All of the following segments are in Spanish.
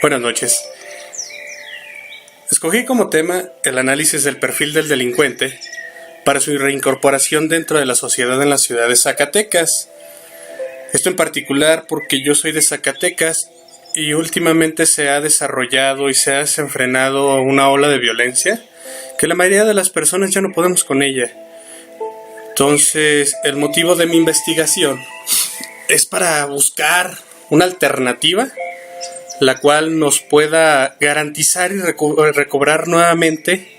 Buenas noches. Escogí como tema el análisis del perfil del delincuente para su reincorporación dentro de la sociedad en la ciudad de Zacatecas. Esto en particular porque yo soy de Zacatecas y últimamente se ha desarrollado y se ha desenfrenado una ola de violencia que la mayoría de las personas ya no podemos con ella. Entonces, el motivo de mi investigación es para buscar una alternativa la cual nos pueda garantizar y recobrar nuevamente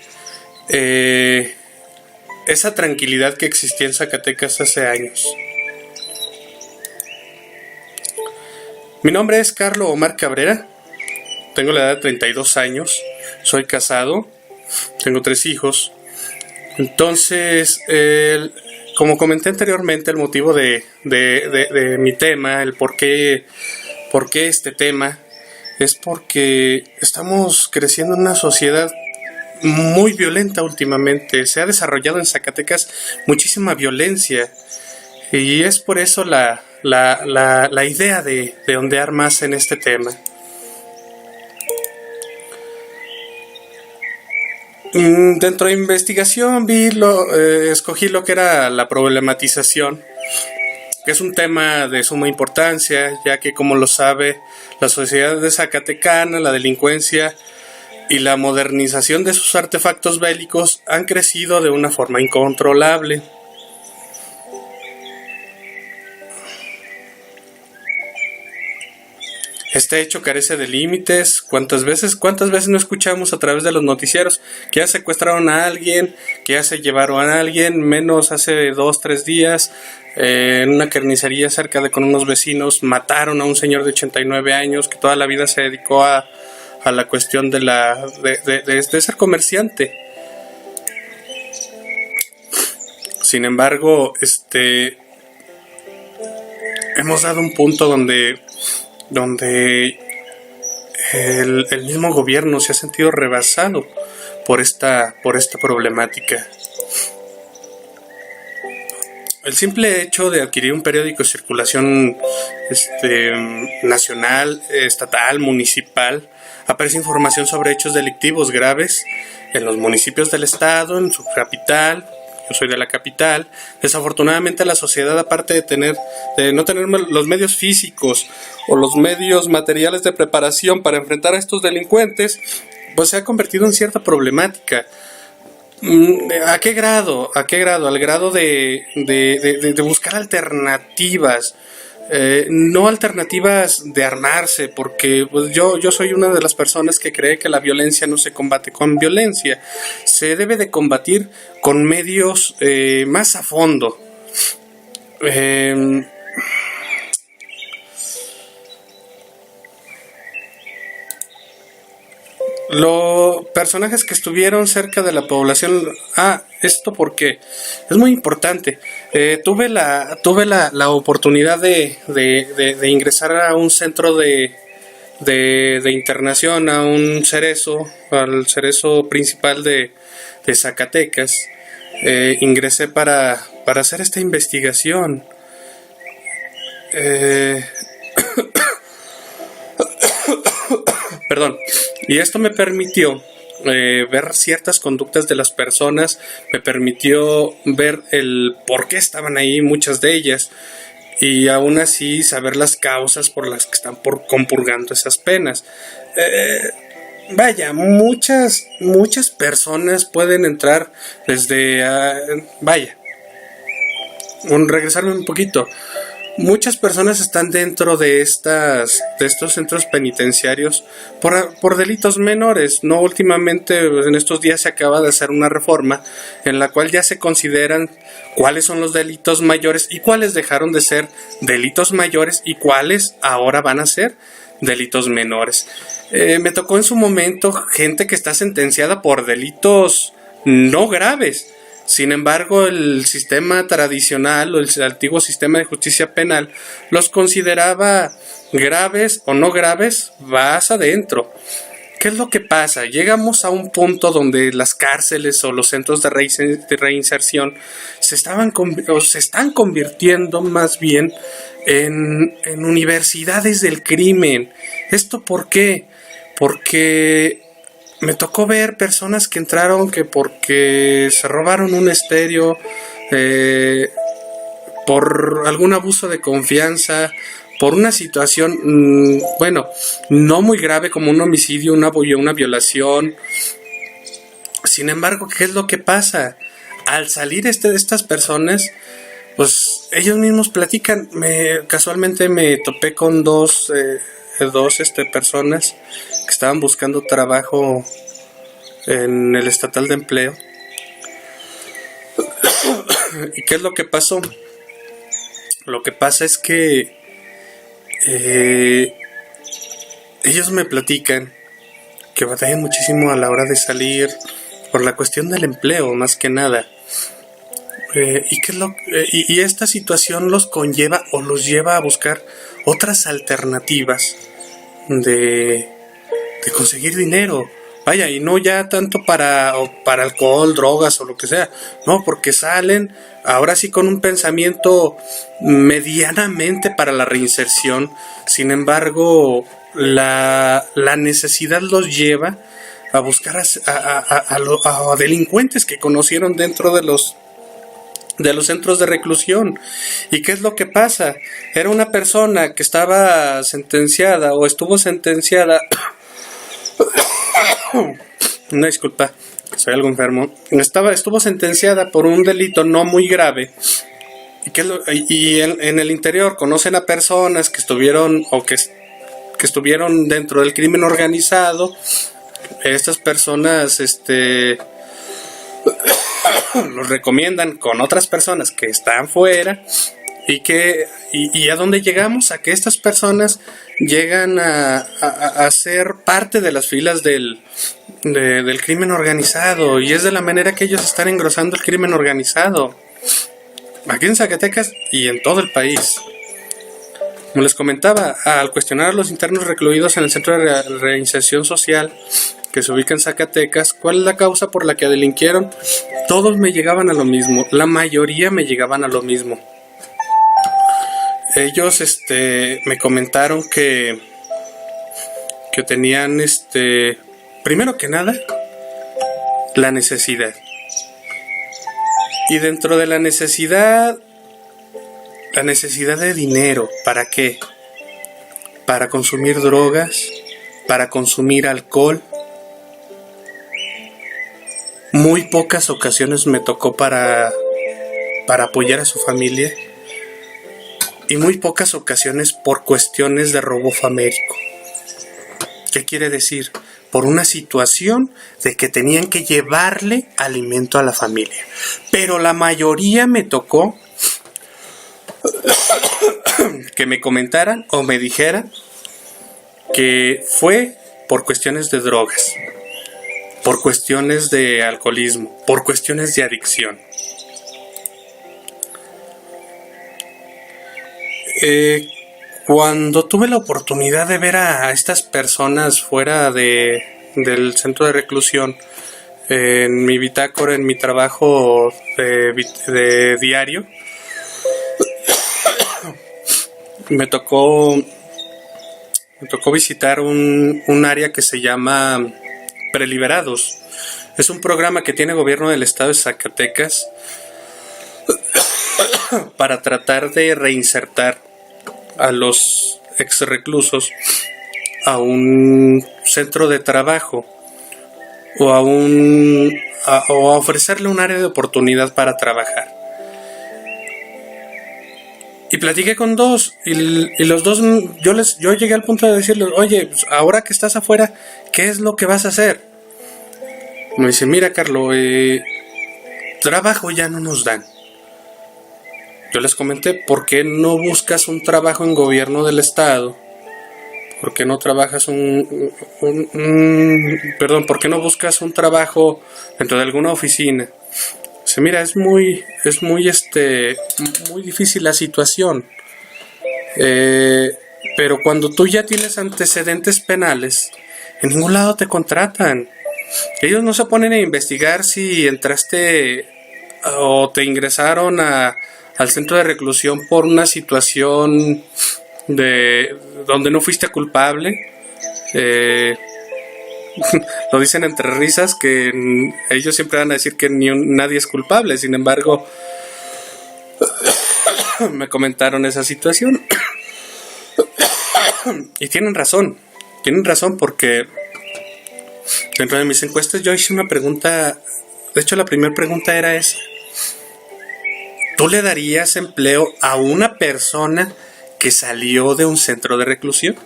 esa tranquilidad que existía en Zacatecas hace años. Mi nombre es Carlos Omar Cabrera, tengo la edad de 32 años, soy casado, tengo 3 hijos. Entonces, como comenté anteriormente, el motivo de mi tema, el por qué este tema, es porque estamos creciendo en una sociedad muy violenta últimamente. Se ha desarrollado en Zacatecas muchísima violencia y es por eso la idea de ondear más en este tema. Dentro de investigación escogí lo que era la problematización, que es un tema de suma importancia, ya que, como lo sabe, la sociedad de Zacatecana, la delincuencia y la modernización de sus artefactos bélicos han crecido de una forma incontrolable. Este hecho carece de límites. ¿Cuántas veces no escuchamos a través de los noticieros que ya secuestraron a alguien, que ya se llevaron a alguien, menos hace 2-3 días, en una carnicería cerca de con unos vecinos, mataron a un señor de 89 años que toda la vida se dedicó a la cuestión de ser comerciante? Sin embargo, hemos dado un punto donde el mismo gobierno se ha sentido rebasado por esta problemática. El simple hecho de adquirir un periódico de circulación nacional, estatal, municipal, aparece información sobre hechos delictivos graves en los municipios del estado, en su capital. Yo soy de la capital. Desafortunadamente, la sociedad, aparte de no tener los medios físicos o los medios materiales de preparación para enfrentar a estos delincuentes, pues se ha convertido en cierta problemática. ¿A qué grado? Al grado de buscar alternativas. No alternativas de armarse, porque pues yo soy una de las personas que cree que la violencia no se combate con violencia, se debe de combatir con medios más a fondo. Los personajes que estuvieron cerca de la población. Esto porque es muy importante. Tuve la oportunidad de ingresar a un centro de internación, a un al cerezo principal de Zacatecas. Ingresé para hacer esta investigación. Perdón. Y esto me permitió ver ciertas conductas de las personas, me permitió ver el por qué estaban ahí muchas de ellas, y aún así saber las causas por las que están compurgando esas penas. Muchas personas pueden entrar desde... regresarme un poquito. Muchas personas están dentro de estos centros penitenciarios por delitos menores. No, últimamente, en estos días se acaba de hacer una reforma en la cual ya se consideran cuáles son los delitos mayores y cuáles dejaron de ser delitos mayores y cuáles ahora van a ser delitos menores. Me tocó en su momento gente que está sentenciada por delitos no graves. Sin embargo, el sistema tradicional o el antiguo sistema de justicia penal los consideraba graves o no graves, vas adentro. ¿Qué es lo que pasa? Llegamos a un punto donde las cárceles o los centros de reinserción se están convirtiendo más bien en universidades del crimen. ¿Esto por qué? porque me tocó ver personas que entraron que porque se robaron un estéreo, por algún abuso de confianza, por una situación, bueno, no muy grave como un homicidio, una violación. Sin embargo, ¿qué es lo que pasa? Al salir de estas personas, pues ellos mismos platican. Casualmente me topé con dos personas que estaban buscando trabajo en el estatal de empleo. ¿Y qué es lo que pasó? Lo que pasa es que ellos me platican que batallan muchísimo a la hora de salir por la cuestión del empleo, más que nada. Y esta situación los conlleva o los lleva a buscar otras alternativas de conseguir dinero. Vaya, y no ya tanto para alcohol, drogas o lo que sea. No, porque salen ahora sí con un pensamiento medianamente para la reinserción. Sin embargo, la necesidad los lleva a buscar a delincuentes que conocieron dentro de los centros de reclusión. ¿Y qué es lo que pasa? Era una persona que estaba sentenciada o estuvo sentenciada. Una disculpa, soy algo enfermo. Estuvo sentenciada por un delito no muy grave. Y en el interior conocen a personas que estuvieron que estuvieron dentro del crimen organizado. Estas personas los recomiendan con otras personas que están fuera. Y a dónde llegamos, a que estas personas llegan a ser parte de las filas del crimen organizado, y es de la manera que ellos están engrosando el crimen organizado aquí en Zacatecas y en todo el país. Como les comentaba, al cuestionar a los internos recluidos en el Centro de Reinserción Social que se ubica en Zacatecas, ¿cuál es la causa por la que delinquieron? Todos me llegaban a lo mismo, la mayoría me llegaban a lo mismo. Ellos me comentaron que tenían primero que nada la necesidad. Y dentro de la necesidad de dinero, ¿para qué? Para consumir drogas, para consumir alcohol. Muy pocas ocasiones me tocó para apoyar a su familia. Y muy pocas ocasiones por cuestiones de robo famélico. ¿Qué quiere decir? Por una situación de que tenían que llevarle alimento a la familia. Pero la mayoría me tocó que me comentaran o me dijeran que fue por cuestiones de drogas, por cuestiones de alcoholismo, por cuestiones de adicción. Cuando tuve la oportunidad de ver a estas personas fuera del centro de reclusión, en mi bitácora, en mi trabajo de diario, me tocó visitar un área que se llama Preliberados. Es un programa que tiene el gobierno del estado de Zacatecas para tratar de reinsertar a los exreclusos a un centro de trabajo o a ofrecerle un área de oportunidad para trabajar. Y platiqué con dos y los dos yo llegué al punto de decirles: oye, pues ahora que estás afuera, ¿qué es lo que vas a hacer? Me dice: mira, Carlos, trabajo ya no nos dan. Yo les comenté: ¿por qué no buscas un trabajo en gobierno del estado? ¿Por qué no trabajas ¿por qué no buscas un trabajo dentro de alguna oficina? Dice: mira, es muy difícil la situación. Pero cuando tú ya tienes antecedentes penales, en ningún lado te contratan. Ellos no se ponen a investigar si entraste o te ingresaron al centro de reclusión por una situación donde no fuiste culpable. Lo dicen entre risas, que ellos siempre van a decir que nadie es culpable. Sin embargo, me comentaron esa situación. Y tienen razón porque dentro de mis encuestas yo hice una pregunta. De hecho, la primera pregunta era esa: ¿tú le darías empleo a una persona que salió de un centro de reclusión?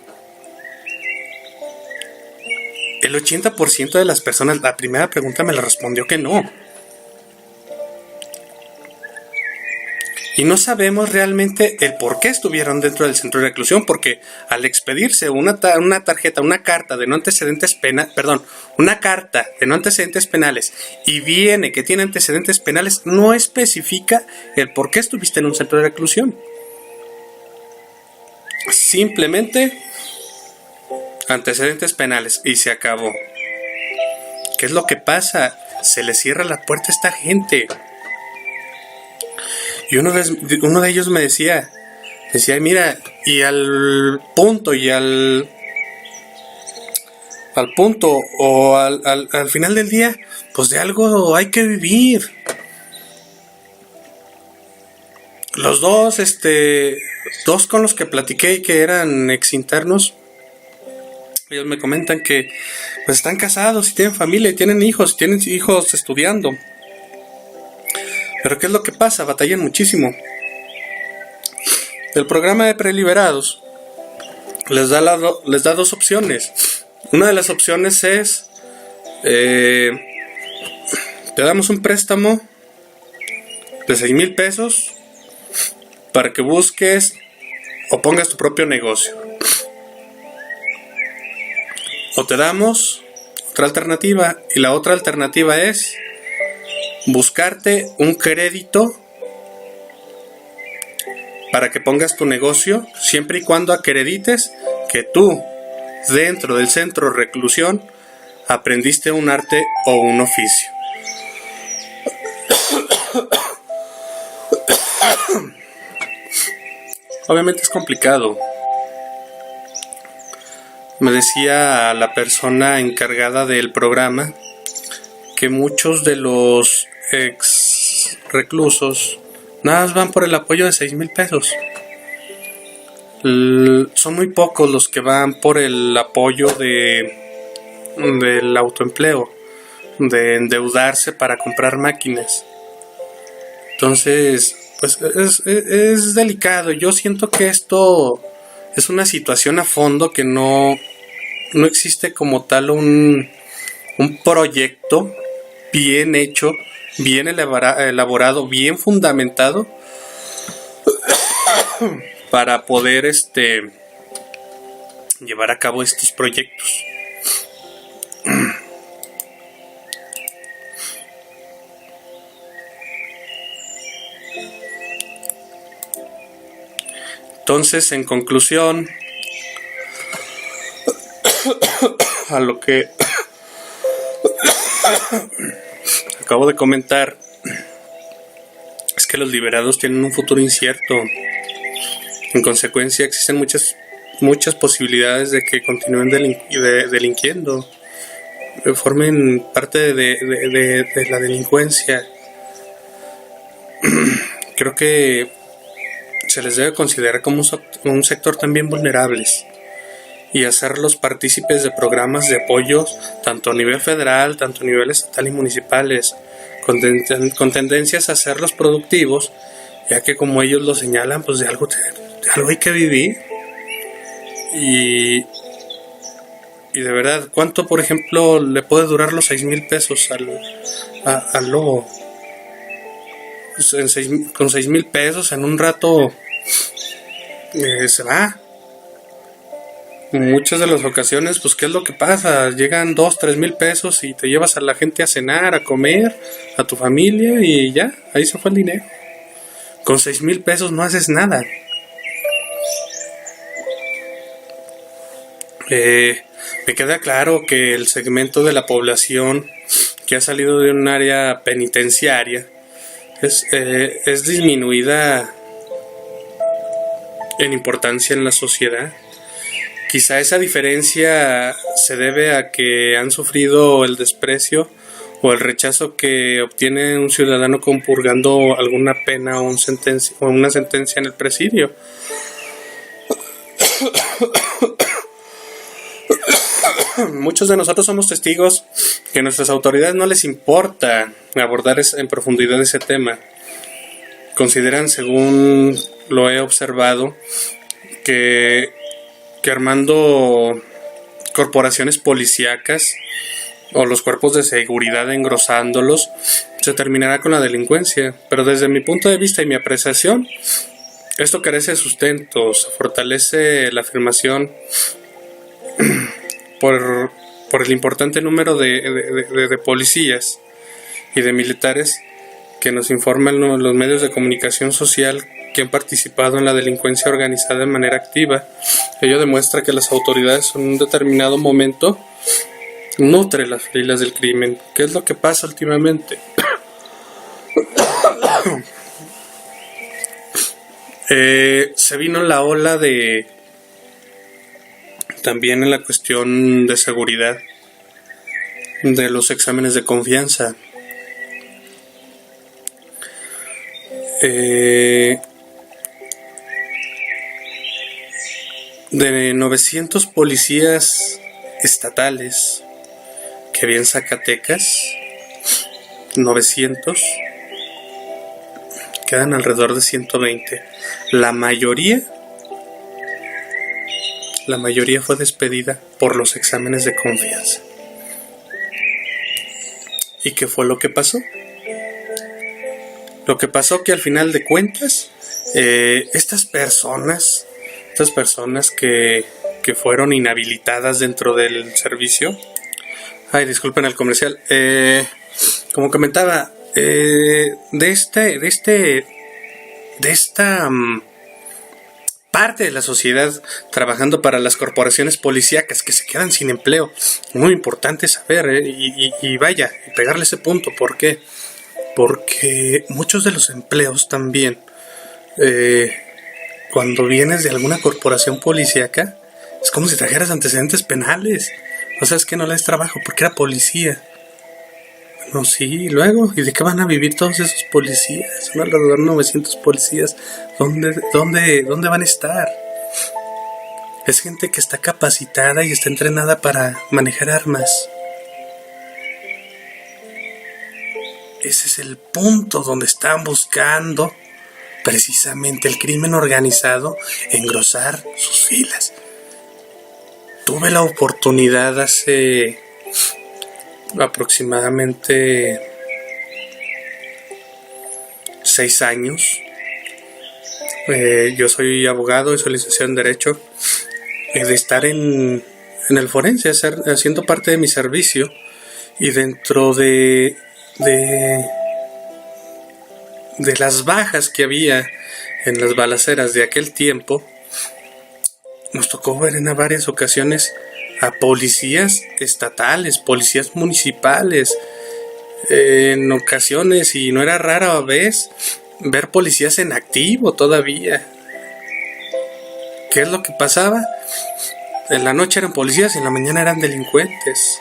El 80% de las personas, la primera pregunta me la respondió que no. Y no sabemos realmente el por qué estuvieron dentro del centro de reclusión, porque al expedirse una tarjeta, una carta de no antecedentes penales, una carta de no antecedentes penales, y viene que tiene antecedentes penales, no especifica el por qué estuviste en un centro de reclusión. Simplemente antecedentes penales y se acabó. ¿Qué es lo que pasa? Se le cierra la puerta a esta gente. Y uno de ellos me decía, mira, y al punto o al final del día, pues de algo hay que vivir. Los dos con los que platiqué y que eran exinternos, ellos me comentan que pues están casados y tienen familia y tienen hijos estudiando. Pero ¿qué es lo que pasa? Batallan muchísimo. El programa de preliberados les da dos opciones. Una de las opciones es te damos un préstamo de 6,000 pesos para que busques o pongas tu propio negocio. O te damos otra alternativa, y la otra alternativa es buscarte un crédito para que pongas tu negocio, siempre y cuando acredites que tú, dentro del centro de reclusión, aprendiste un arte o un oficio. Obviamente es complicado. Me decía la persona encargada del programa que muchos de los ex reclusos nada más van por el apoyo de 6,000 pesos. Son muy pocos los que van por el apoyo del autoempleo, de endeudarse para comprar máquinas. Entonces, pues es delicado. Yo siento que esto es una situación a fondo, que no existe como tal un proyecto bien hecho, bien elaborado, bien fundamentado para poder llevar a cabo estos proyectos. Entonces, en conclusión, a lo que acabo de comentar, es que los liberados tienen un futuro incierto. En consecuencia, existen muchas posibilidades de que continúen delinquiendo, formen parte de la delincuencia. Creo que se les debe considerar como un sector también vulnerables y hacerlos partícipes de programas de apoyos tanto a nivel federal, tanto a nivel estatal y municipales, con tendencias a hacerlos productivos, ya que, como ellos lo señalan, pues de algo hay que vivir. Y de verdad, ¿cuánto, por ejemplo, le puede durar los 6,000 pesos al lobo? Con 6,000 pesos en un rato se va. En muchas de las ocasiones, pues, ¿qué es lo que pasa? Llegan 2,000-3,000 pesos y te llevas a la gente a cenar, a comer, a tu familia, y ya, ahí se fue el dinero. Con 6,000 pesos no haces nada. Me queda claro que el segmento de la población que ha salido de un área penitenciaria es disminuida en importancia en la sociedad, Quizá esa diferencia se debe a que han sufrido el desprecio o el rechazo que obtiene un ciudadano compurgando alguna pena o una sentencia en el presidio. Muchos de nosotros somos testigos que a nuestras autoridades no les importa abordar en profundidad ese tema. Consideran, según lo he observado, que armando corporaciones policíacas o los cuerpos de seguridad engrosándolos se terminará con la delincuencia. Pero desde mi punto de vista y mi apreciación, esto carece de sustento. Se fortalece la afirmación por el importante número de policías y de militares que nos informan los medios de comunicación social que han participado en la delincuencia organizada de manera activa. Ello demuestra que las autoridades en un determinado momento nutren las filas del crimen. ¿Qué es lo que pasa últimamente? Se vino la ola también en la cuestión de seguridad de los exámenes de confianza. De 900 policías estatales que había en Zacatecas, 900, quedan alrededor de 120. La mayoría fue despedida por los exámenes de confianza. ¿Y qué fue lo que pasó? Lo que pasó que al final de cuentas, estas personas que fueron inhabilitadas dentro del servicio, disculpen el comercial, como comentaba, de esta parte de la sociedad trabajando para las corporaciones policíacas que se quedan sin empleo. Muy importante saber, y vaya, pegarle ese punto. ¿Por qué? Porque muchos de los empleos también, cuando vienes de alguna corporación policíaca, es como si trajeras antecedentes penales. O sea, es que no les trabajo porque era policía. No, sí, luego, ¿y de qué van a vivir todos esos policías? Son alrededor de 900 policías. ¿Dónde van a estar? Es gente que está capacitada y está entrenada para manejar armas. Ese es el punto donde están buscando precisamente el crimen organizado, engrosar sus filas. Tuve la oportunidad hace aproximadamente 6 años. Yo soy abogado y soy licenciado en Derecho. De estar en el forense, haciendo parte de mi servicio, y dentro de las bajas que había en las balaceras de aquel tiempo, nos tocó ver en varias ocasiones a policías estatales, policías municipales, en ocasiones, y no era rara vez ver policías en activo todavía. ¿Qué es lo que pasaba? En la noche eran policías y en la mañana eran delincuentes.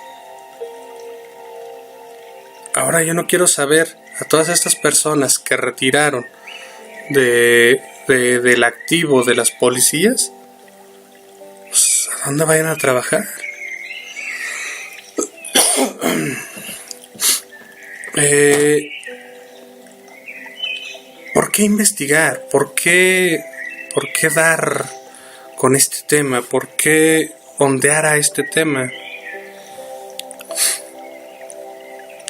Ahora yo no quiero saber a todas estas personas que retiraron del activo de las policías, pues, ¿a dónde vayan a trabajar? ¿Por qué investigar? ¿Por qué dar con este tema? ¿Por qué ondear a este tema?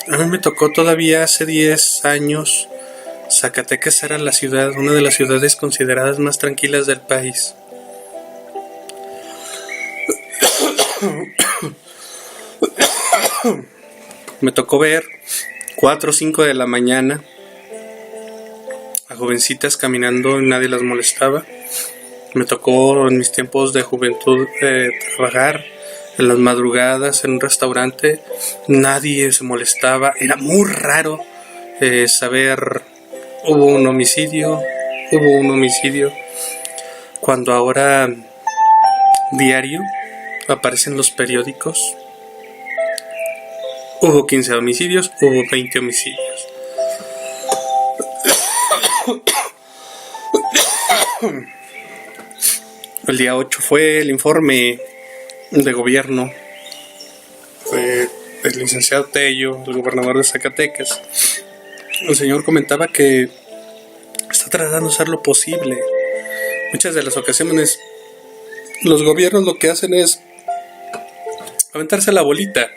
A mí me tocó todavía hace 10 años. Zacatecas era una de las ciudades consideradas más tranquilas del país. Me tocó ver 4 o 5 de la mañana a jovencitas caminando y nadie las molestaba. Me tocó en mis tiempos de juventud trabajar en las madrugadas en un restaurante. Nadie se molestaba. Era muy raro saber hubo un homicidio, cuando ahora diario aparece en los periódicos. Hubo 15 homicidios, hubo 20 homicidios. El día 8 fue el informe de gobierno del licenciado Tello, el gobernador de Zacatecas. El señor comentaba que está tratando de hacer lo posible. Muchas de las ocasiones los gobiernos lo que hacen es aventarse la bolita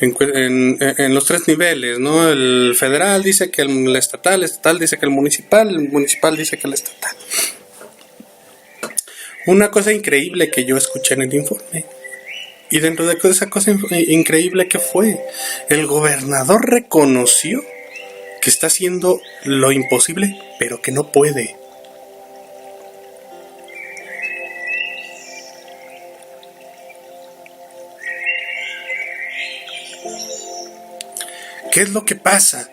en los tres niveles, ¿no? El federal dice que el estatal dice que el municipal dice que el estatal. Una cosa increíble que yo escuché en el informe, y dentro de esa cosa increíble que fue, el gobernador reconoció que está haciendo lo imposible, pero que no puede. ¿Qué es lo que pasa?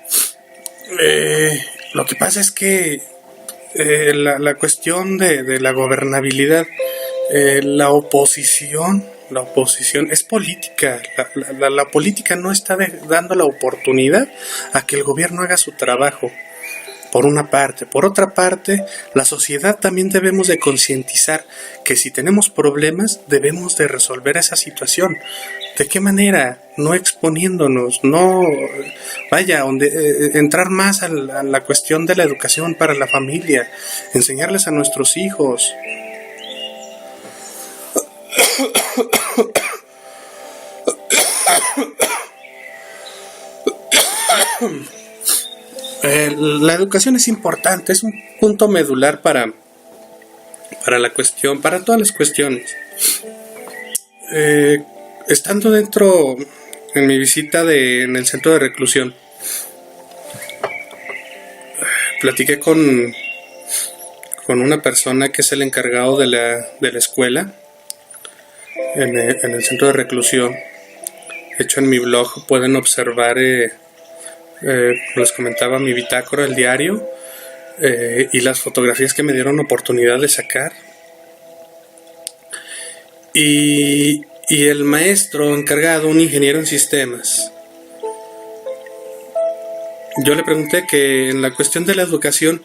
Lo que pasa es que la cuestión de la gobernabilidad, la oposición es política. La política no está dando la oportunidad a que el gobierno haga su trabajo, por una parte. Por otra parte, la sociedad también debemos de concientizar que si tenemos problemas, debemos de resolver esa situación. ¿De qué manera? No exponiéndonos, entrar más a la cuestión de la educación para la familia, enseñarles a nuestros hijos. La educación es importante, es un punto medular para la cuestión, para todas las cuestiones. Estando en mi visita en el centro de reclusión, platiqué con una persona que es el encargado de la escuela en el centro de reclusión. De hecho, en mi blog pueden observar, les comentaba, mi bitácora, el diario, y las fotografías que me dieron oportunidad de sacar. Y el maestro encargado, un ingeniero en sistemas. Yo le pregunté que en la cuestión de la educación,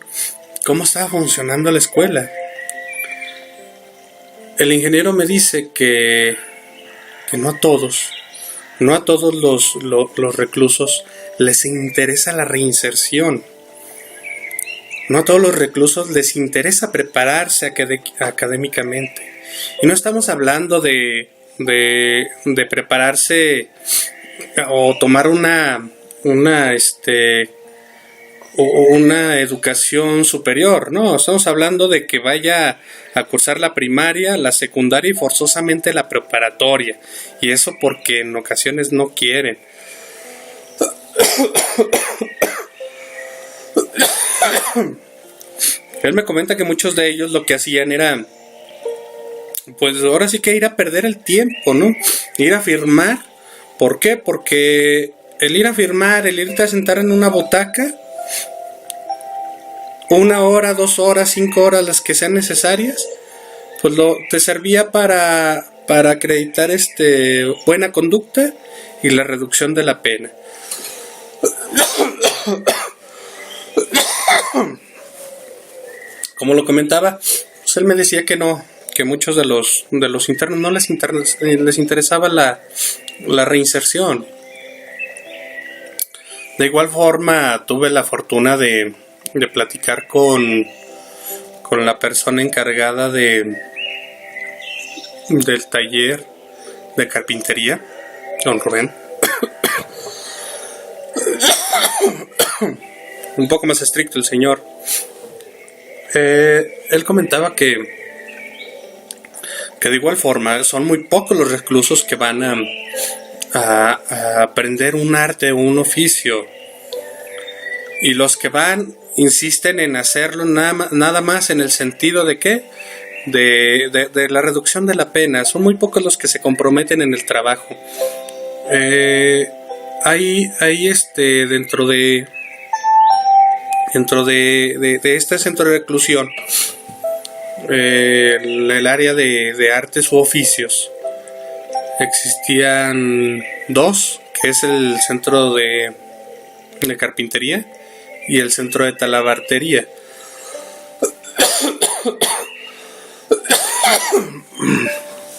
¿cómo estaba funcionando la escuela? El ingeniero me dice que no a todos los reclusos les interesa la reinserción. No a todos los reclusos les interesa prepararse académicamente. Y no estamos hablando de prepararse o tomar una educación superior, no, estamos hablando de que vaya a cursar la primaria, la secundaria y forzosamente la preparatoria, y eso porque en ocasiones no quieren. Él me comenta que muchos de ellos lo que hacían era, pues ahora sí que ir a perder el tiempo, ¿no? Ir a firmar. ¿Por qué? Porque el ir a firmar, el irte a sentar en una butaca, 1 hora, 2 horas, 5 horas, las que sean necesarias, pues te servía para acreditar buena conducta y la reducción de la pena. Como lo comentaba, pues él me decía que no, que muchos de los internos no les interesaba la reinserción. De igual forma, tuve la fortuna de platicar con la persona encargada del taller de carpintería, don Rubén. Un poco más estricto el señor. Él comentaba que de igual forma son muy pocos los reclusos que van a aprender un arte o un oficio, y los que van insisten en hacerlo nada más en el sentido de ¿qué? De la reducción de la pena. Son muy pocos los que se comprometen en el trabajo. Hay dentro de este centro de reclusión el área de artes u oficios. Existían dos, que es el centro de carpintería y el centro de talabartería.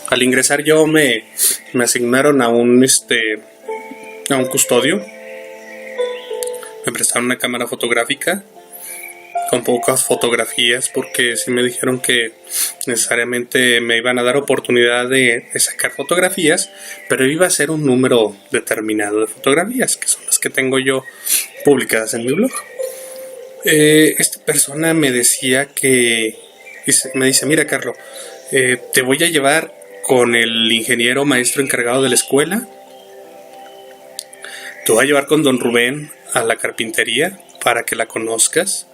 Al ingresar yo me asignaron a un custodio. Me prestaron una cámara fotográfica con pocas fotografías, porque sí me dijeron que necesariamente me iban a dar oportunidad de sacar fotografías, pero iba a ser un número determinado de fotografías, que son las que tengo yo publicadas en mi blog. Esta persona me decía me dice, mira, Carlos, te voy a llevar con el ingeniero maestro encargado de la escuela, te voy a llevar con don Rubén a la carpintería para que la conozcas.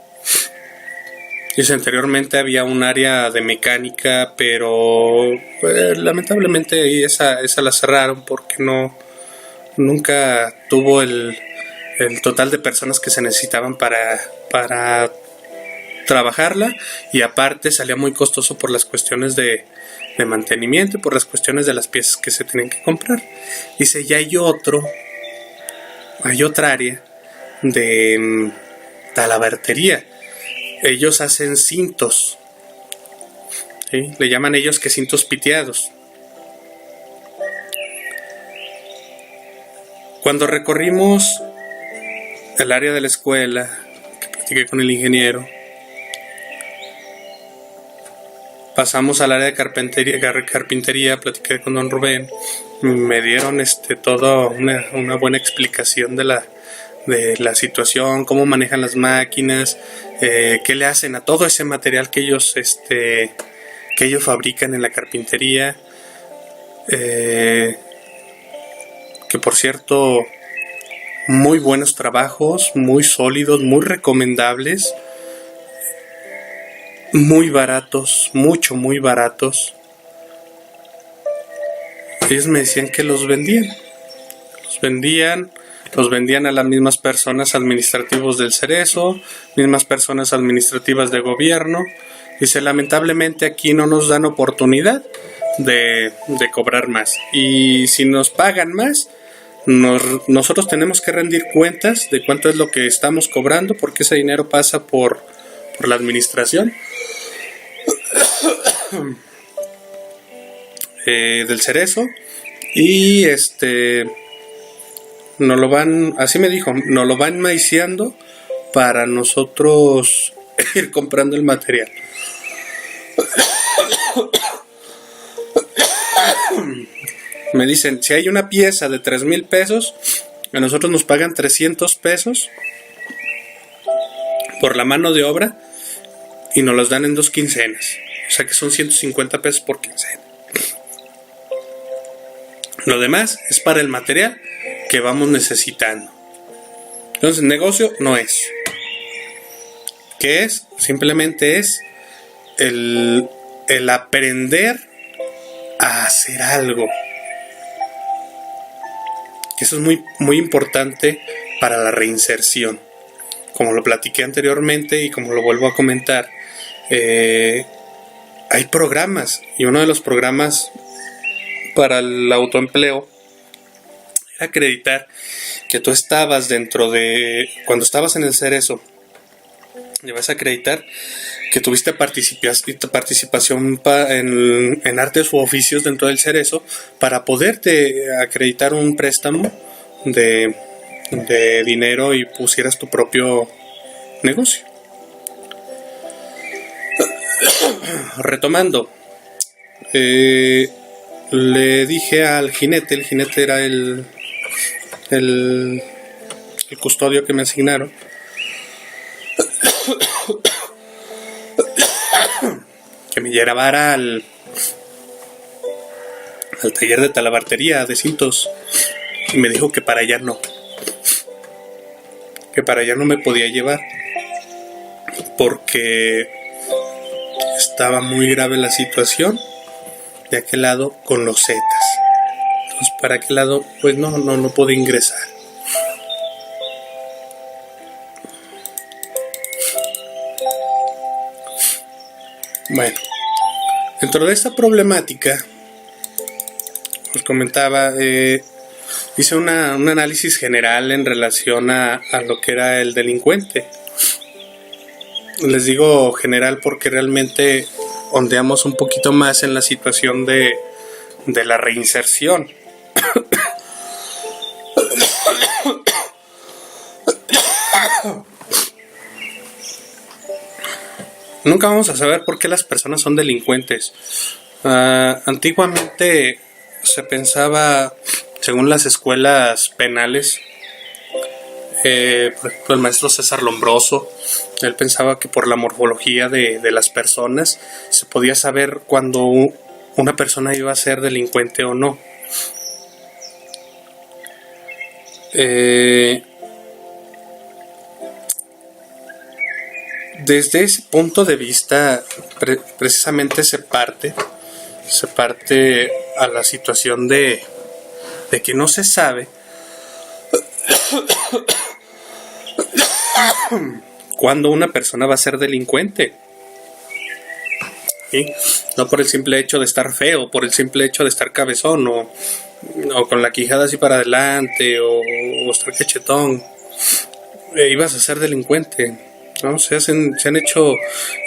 Dice, anteriormente había un área de mecánica, pero lamentablemente esa la cerraron porque nunca tuvo el total de personas que se necesitaban para trabajarla, y aparte salía muy costoso por las cuestiones de mantenimiento y por las cuestiones de las piezas que se tienen que comprar. Dice, ya hay otra área de talabartería. Ellos hacen cintos, ¿sí? Le llaman ellos que cintos piteados. Cuando recorrimos el área de la escuela, que platiqué con el ingeniero, pasamos al área de carpintería, platiqué con don Rubén, me dieron toda una buena explicación de la situación, cómo manejan las máquinas, qué le hacen a todo ese material que ellos fabrican en la carpintería, que por cierto, muy buenos trabajos, muy sólidos, muy recomendables, muy baratos, muy baratos. Ellos me decían que los vendían a las mismas personas administrativos del Cerezo, mismas personas administrativas de gobierno. Dice, lamentablemente aquí no nos dan oportunidad de cobrar más, y si nos pagan más, nosotros tenemos que rendir cuentas de cuánto es lo que estamos cobrando, porque ese dinero pasa por la administración del Cerezo, y nos lo van, así me dijo, nos lo van maiciando para nosotros ir comprando el material. Me dicen, si hay una pieza de 3,000 pesos, a nosotros nos pagan 300 pesos por la mano de obra y nos las dan en 2 quincenas. O sea que son 150 pesos por quincena. Lo demás es para el material que vamos necesitando. Entonces, negocio no es. ¿Qué es? Simplemente es el aprender a hacer algo. Eso es muy, muy importante para la reinserción. Como lo platiqué anteriormente y como lo vuelvo a comentar, hay programas, y uno de los programas para el autoempleo era acreditar que tú estabas cuando estabas en el Cerezo, debes acreditar que tuviste participación en artes u oficios dentro del Cerezo para poderte acreditar un préstamo de dinero y pusieras tu propio negocio. Retomando, le dije al jinete, el jinete era el custodio que me asignaron, que me llevara al taller de talabartería de cintos, y me dijo que para allá no me podía llevar porque estaba muy grave la situación de aquel lado con los Zetas. Entonces, para aquel lado pues no pude ingresar. Bueno, Dentro de esta problemática, os comentaba, hice un análisis general en relación a lo que era el delincuente. Les digo general porque realmente ondeamos un poquito más en la situación de la reinserción. Nunca vamos a saber por qué las personas son delincuentes. Antiguamente se pensaba, según las escuelas penales, por ejemplo el maestro César Lombroso, él pensaba que por la morfología de las personas se podía saber cuando una persona iba a ser delincuente o no. Desde ese punto de vista, precisamente se parte a la situación de que no se sabe cuándo una persona va a ser delincuente. ¿Sí? No por el simple hecho de estar feo, por el simple hecho de estar cabezón o con la quijada así para adelante o estar cachetón, ibas a ser delincuente. ¿No? Se han hecho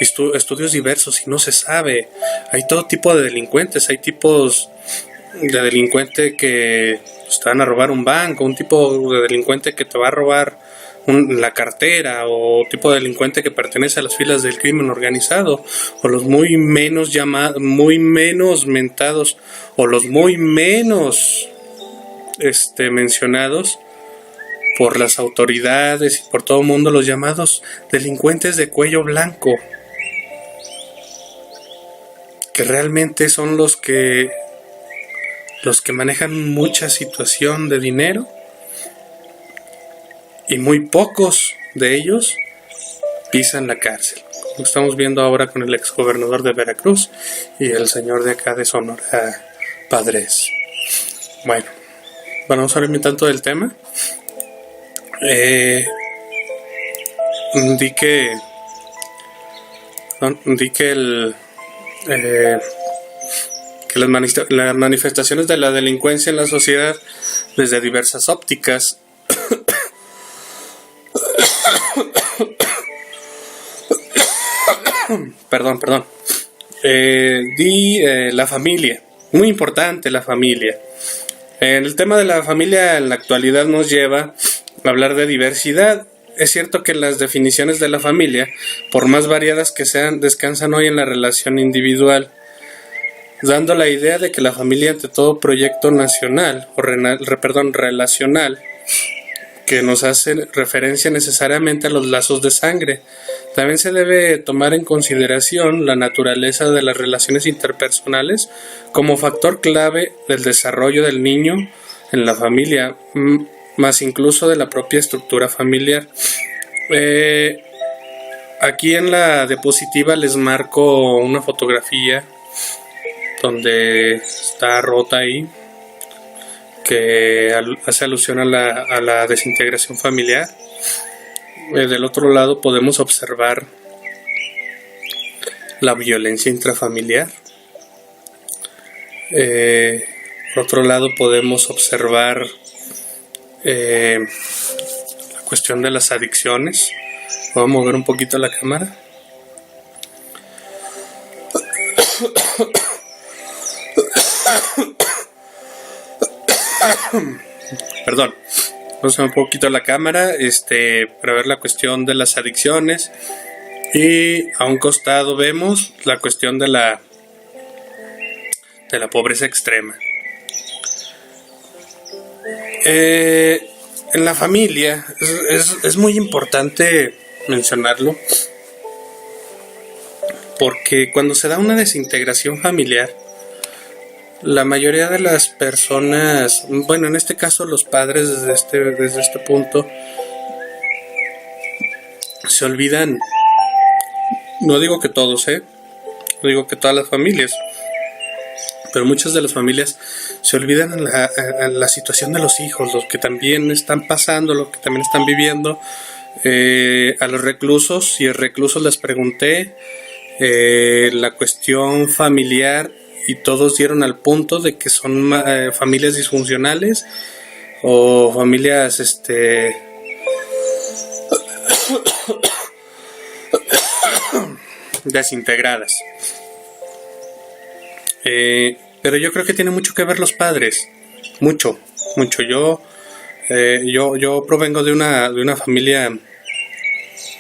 estudios diversos y no se sabe. Hay todo tipo de delincuentes. Hay tipos de delincuente que te van a robar un banco, un tipo de delincuente que te va a robar la cartera, o tipo de delincuente que pertenece a las filas del crimen organizado, o los muy menos mentados, o los muy menos mencionados por las autoridades y por todo el mundo, los llamados delincuentes de cuello blanco, que realmente son los que manejan mucha situación de dinero, y muy pocos de ellos pisan la cárcel, como estamos viendo ahora con el exgobernador de Veracruz y el señor de acá de Sonora, Padres. Bueno, vamos a hablar tanto del tema. Di que las manifestaciones de la delincuencia en la sociedad desde diversas ópticas perdón. La familia, muy importante la familia. El tema de la familia en la actualidad nos lleva a hablar de diversidad. Es cierto que las definiciones de la familia, por más variadas que sean, descansan hoy en la relación individual, dando la idea de que la familia, ante todo proyecto nacional relacional, que nos hace referencia necesariamente a los lazos de sangre. También se debe tomar en consideración la naturaleza de las relaciones interpersonales como factor clave del desarrollo del niño en la familia, más incluso de la propia estructura familiar. Aquí en la diapositiva les marco una fotografía donde está rota ahí, que hace alusión a la desintegración familiar. Del otro lado podemos observar la violencia intrafamiliar. Por otro lado podemos observar la cuestión de las adicciones. Vamos a mover un poquito la cámara. Perdón, vamos a un poquito la cámara para ver la cuestión de las adicciones, y a un costado vemos la cuestión de la pobreza extrema. En la familia es muy importante mencionarlo, porque cuando se da una desintegración familiar, la mayoría de las personas, bueno, en este caso los padres desde este punto, se olvidan. No digo que todos, no digo que todas las familias, pero muchas de las familias se olvidan en la situación de los hijos, los que también están pasando, los que también están viviendo. A los reclusos y reclusos les pregunté la cuestión familiar, y todos dieron al punto de que son familias disfuncionales o familias desintegradas. Pero yo creo que tiene mucho que ver los padres, mucho. Yo provengo de una familia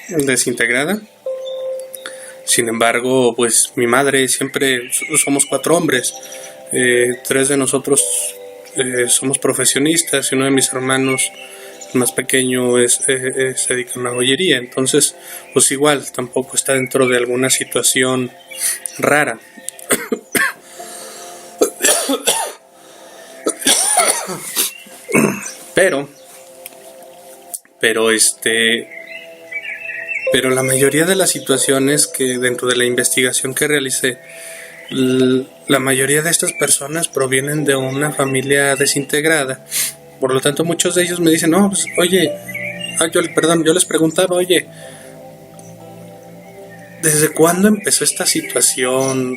desintegrada. Sin embargo, pues mi madre, siempre somos 4 hombres, 3 de nosotros somos profesionistas y uno de mis hermanos más pequeño se dedica a una joyería. Entonces, pues igual, tampoco está dentro de alguna situación rara. Pero la mayoría de las situaciones que dentro de la investigación que realicé, la mayoría de estas personas provienen de una familia desintegrada. Por lo tanto, muchos de ellos me dicen, no, pues, oye, yo les preguntaba, oye, ¿desde cuándo empezó esta situación?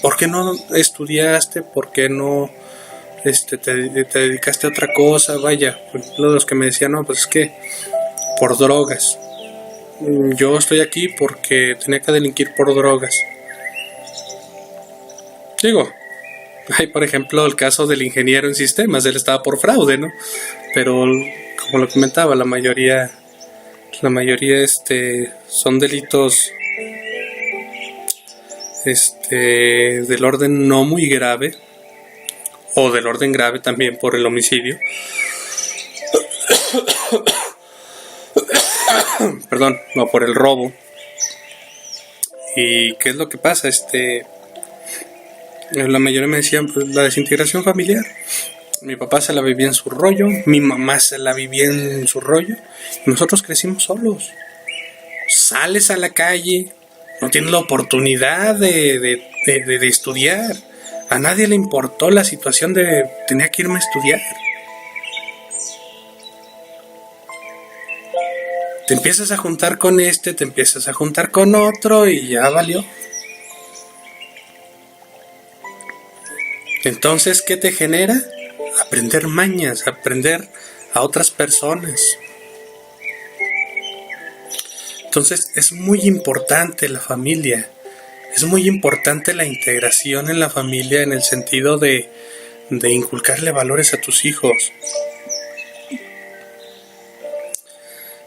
¿Por qué no estudiaste? ¿Por qué no te dedicaste a otra cosa? Vaya, los que me decían, no, pues es que por drogas. Yo estoy aquí porque tenía que delinquir por drogas. Digo, hay por ejemplo el caso del ingeniero en sistemas, él estaba por fraude, ¿no? Pero como lo comentaba, la mayoría son delitos del orden no muy grave, o del orden grave también por el homicidio. Perdón, no, por el robo. ¿Y qué es lo que pasa? La mayoría me decían, pues, la desintegración familiar. Mi papá se la vivía en su rollo, mi mamá se la vivía en su rollo, y nosotros crecimos solos. Sales a la calle, no tienes la oportunidad de estudiar. A nadie le importó la situación de tenía que irme a estudiar. Te empiezas a juntar con te empiezas a juntar con otro y ya valió. Entonces, ¿qué te genera? Aprender mañas, aprender a otras personas. Entonces, es muy importante la familia. Es muy importante la integración en la familia en el sentido de inculcarle valores a tus hijos.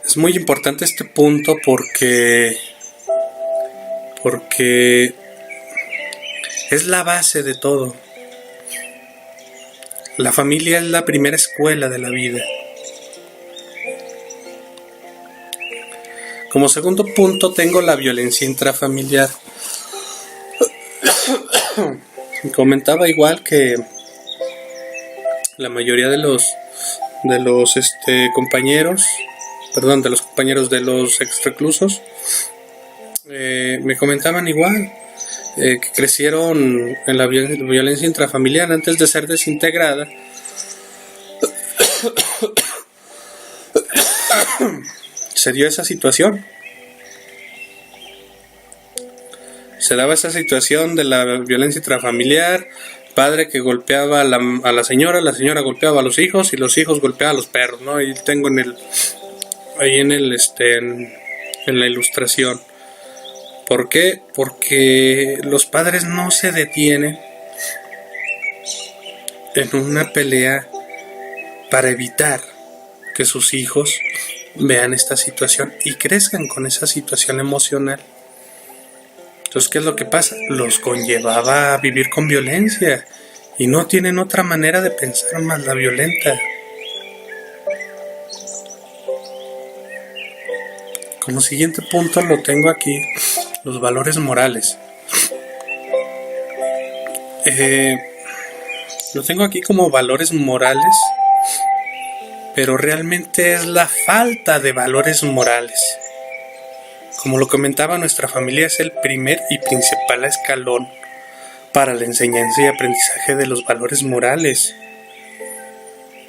Es muy importante este punto porque es la base de todo. La familia es la primera escuela de la vida. Como segundo punto tengo la violencia intrafamiliar. Comentaba igual que la mayoría de los compañeros de los exreclusos me comentaban igual que crecieron en la violencia intrafamiliar antes de ser desintegrada. Se dio esa situación. Se daba esa situación de la violencia intrafamiliar, padre que golpeaba a la señora golpeaba a los hijos y los hijos golpeaban a los perros, ¿no? Y tengo en la ilustración. ¿Por qué? Porque los padres no se detienen en una pelea para evitar que sus hijos vean esta situación y crezcan con esa situación emocional. Entonces, ¿qué es lo que pasa? Los conllevaba a vivir con violencia y no tienen otra manera de pensar más la violenta. Como siguiente punto lo tengo aquí, los valores morales. Lo tengo aquí como valores morales, pero realmente es la falta de valores morales. Como lo comentaba, nuestra familia es el primer y principal escalón para la enseñanza y aprendizaje de los valores morales.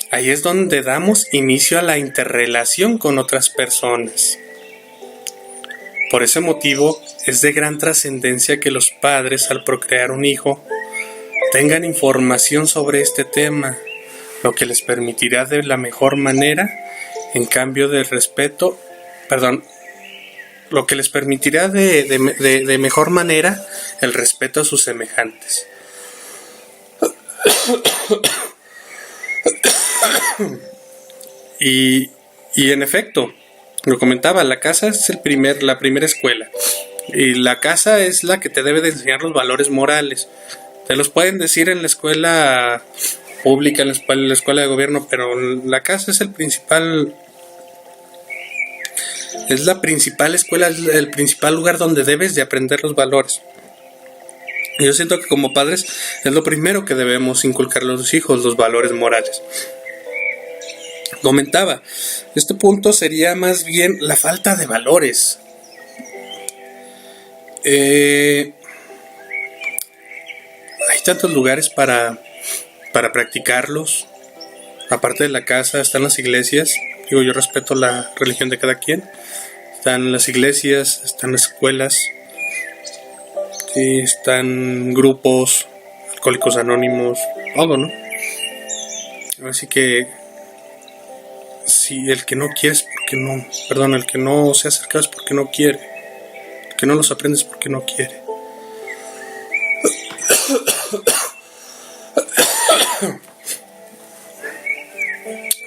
Ahí es donde damos inicio a la interrelación con otras personas. Por ese motivo, es de gran trascendencia que los padres, al procrear un hijo, tengan información sobre este tema, lo que les permitirá de la mejor manera, en cambio de respeto, lo que les permitirá de mejor manera el respeto a sus semejantes. Y en efecto, lo comentaba, la casa es la primera escuela. Y la casa es la que te debe de enseñar los valores morales. Te los pueden decir en la escuela pública, en la escuela de gobierno, pero la casa es la principal escuela, es el principal lugar donde debes de aprender los valores. Y yo siento que como padres es lo primero que debemos inculcar a los hijos, los valores morales. Comentaba, este punto sería más bien la falta de valores. Hay tantos lugares para practicarlos. Aparte de la casa están las iglesias. Digo, yo respeto la religión de cada quien. Están las iglesias, están las escuelas, sí, están grupos, alcohólicos anónimos, todo, ¿no? Así que si el que no quiere es porque no, el que no se acerca es porque no quiere, el que no los aprende es porque no quiere.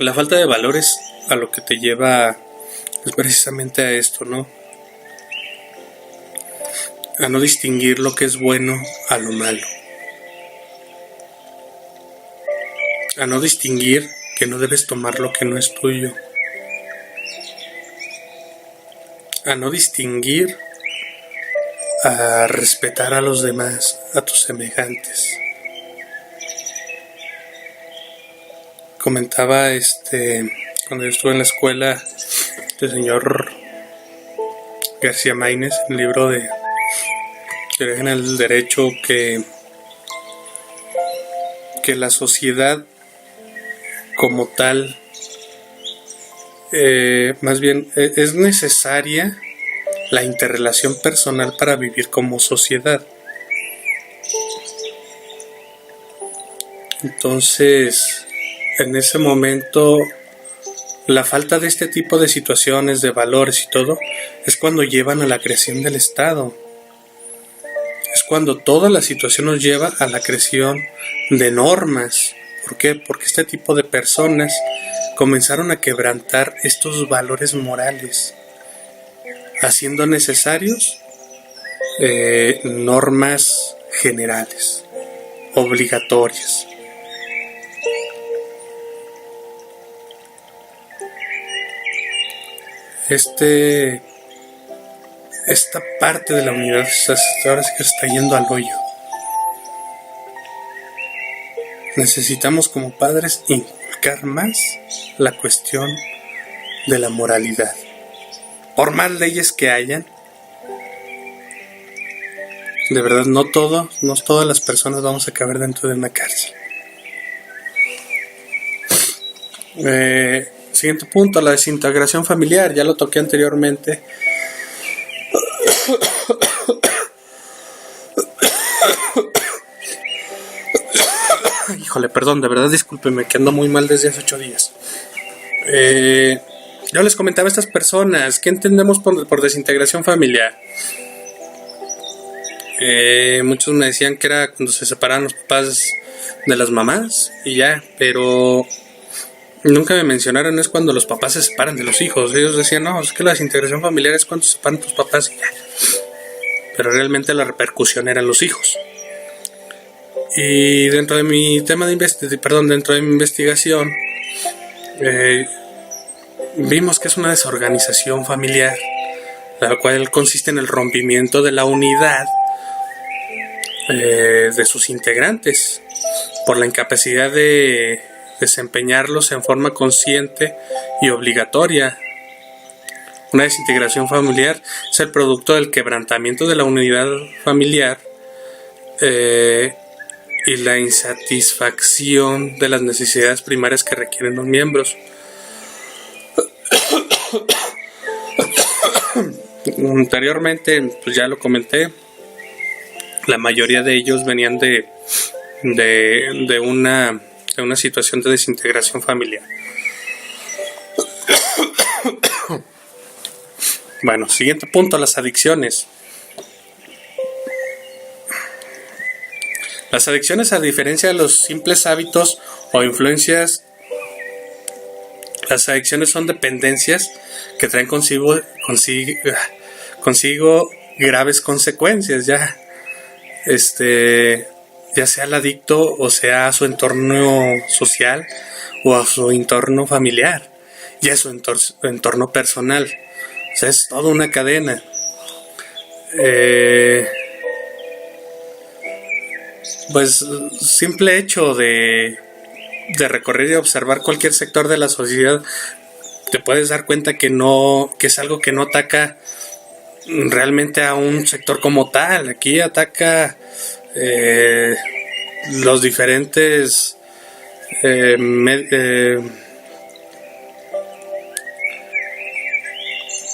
La falta de valores a lo que te lleva es precisamente a esto, ¿no? A no distinguir lo que es bueno a lo malo. A no distinguir que no debes tomar lo que no es tuyo. A no distinguir, a respetar a los demás, a tus semejantes. Comentaba cuando yo estuve en la escuela el señor García Maínez, en el libro de Teoría General del Derecho, que la sociedad como tal, más bien es necesaria la interrelación personal para vivir como sociedad. Entonces, en ese momento, la falta de este tipo de situaciones, de valores y todo, es cuando llevan a la creación del Estado. Es cuando toda la situación nos lleva a la creación de normas. ¿Por qué? Porque este tipo de personas comenzaron a quebrantar estos valores morales, haciendo necesarios normas generales, obligatorias. Esta parte de la unidad ahora sí que se está yendo al hoyo. Necesitamos como padres inculcar más la cuestión de la moralidad. Por más leyes que hayan, de verdad no todas las personas vamos a caber dentro de una cárcel. Siguiente punto, la desintegración familiar. Ya lo toqué anteriormente. Híjole, perdón, de verdad discúlpeme que ando muy mal desde hace 8 días. Yo les comentaba a estas personas, ¿qué entendemos por desintegración familiar? Muchos me decían que era cuando se separaban los papás de las mamás y ya, pero nunca me mencionaron es cuando los papás se separan de los hijos. Ellos decían, no, es que la desintegración familiar es cuando se separan tus papás y ya. Pero realmente la repercusión eran los hijos. Y dentro de mi tema dentro de mi investigación, vimos que es una desorganización familiar, la cual consiste en el rompimiento de la unidad de sus integrantes por la incapacidad de desempeñarlos en forma consciente y obligatoria. Una desintegración familiar es el producto del quebrantamiento de la unidad familiar y la insatisfacción de las necesidades primarias que requieren los miembros. Anteriormente, pues ya lo comenté, la mayoría de ellos venían de una situación de desintegración familiar. Bueno, siguiente punto, las adicciones. Las adicciones, a diferencia de los simples hábitos o influencias, las adicciones son dependencias que traen consigo graves consecuencias, ya sea el adicto o sea a su entorno social o a su entorno familiar y a su entorno personal. O sea, es toda una cadena. Pues simple hecho de recorrer y observar cualquier sector de la sociedad, te puedes dar cuenta que es algo que no ataca realmente a un sector como tal. Aquí ataca los diferentes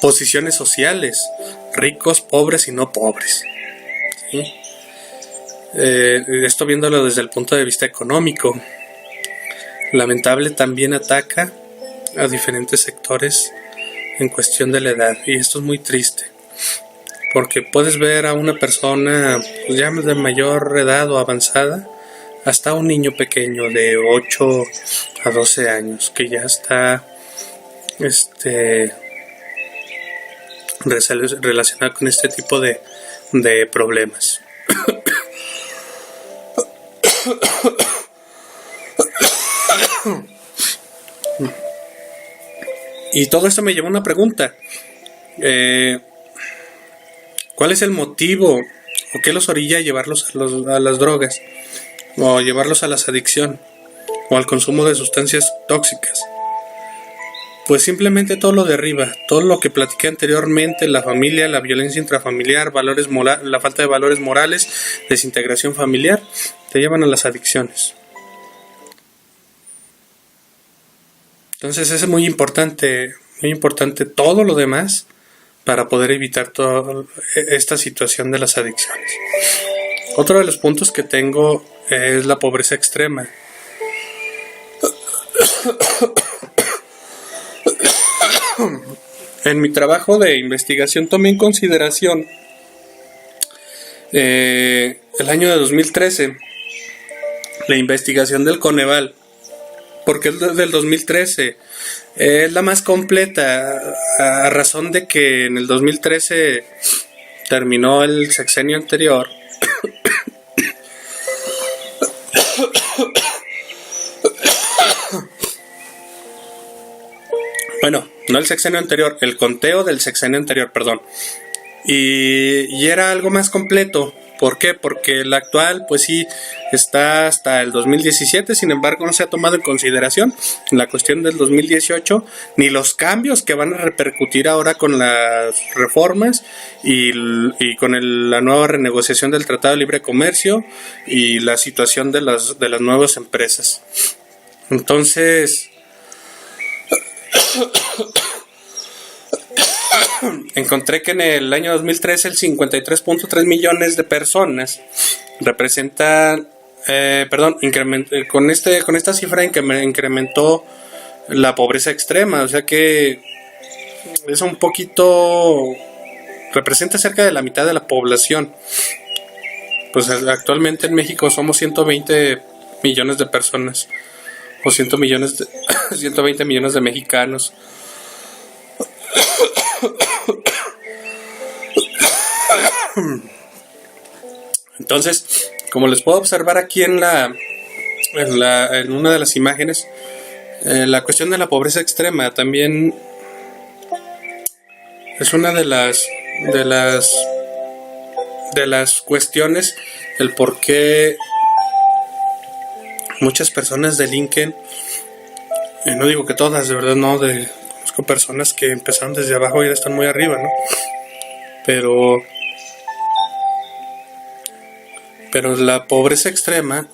posiciones sociales, ricos, pobres y no pobres, ¿sí? Esto viéndolo desde el punto de vista económico. Lamentable, también ataca a diferentes sectores en cuestión de la edad, y esto es muy triste porque puedes ver a una persona pues ya de mayor edad o avanzada, hasta un niño pequeño de 8 a 12 años que ya está relacionado con este tipo de problemas. Y todo esto me lleva a una pregunta. ¿Cuál es el motivo o qué los orilla a llevarlos a las drogas, o llevarlos a la adicción o al consumo de sustancias tóxicas? Pues simplemente todo lo de arriba, todo lo que platiqué anteriormente: la familia, la violencia intrafamiliar, la falta de valores morales, desintegración familiar, te llevan a las adicciones. Entonces es muy importante todo lo demás para poder evitar toda esta situación de las adicciones. Otro de los puntos que tengo es la pobreza extrema. En mi trabajo de investigación tomé en consideración el año de 2013, la investigación del Coneval, porque es del 2013. Es la más completa, a razón de que en el 2013 terminó el sexenio anterior. Bueno, no el sexenio anterior, el conteo del sexenio anterior, perdón. Y era algo más completo. ¿Por qué? Porque el actual, pues sí, está hasta el 2017, sin embargo no se ha tomado en consideración la cuestión del 2018, ni los cambios que van a repercutir ahora con las reformas y con la nueva renegociación del Tratado de Libre Comercio y la situación de las nuevas empresas. Entonces, encontré que en el año 2013 el 53.3 millones de personas representan, con esta cifra incrementó la pobreza extrema, o sea que es un poquito, representa cerca de la mitad de la población. Pues actualmente en México somos 120 millones de personas, o 120 millones de mexicanos. Entonces, como les puedo observar aquí en una de las imágenes, la cuestión de la pobreza extrema también es una de las cuestiones, el por qué muchas personas delinquen. No digo que todas, de verdad no, conozco personas que empezaron desde abajo y ya están muy arriba, ¿no? Pero la pobreza extrema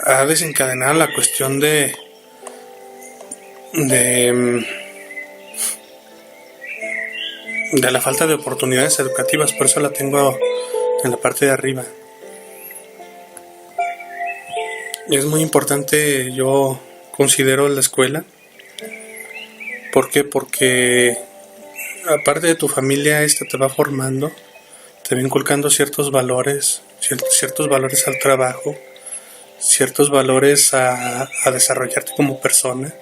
ha desencadenado la cuestión de de la falta de oportunidades educativas, por eso la tengo en la parte de arriba. Es muy importante, yo considero, la escuela. ¿Por qué? Porque aparte de tu familia, te va formando, te va inculcando ciertos valores al trabajo, ciertos valores a desarrollarte como persona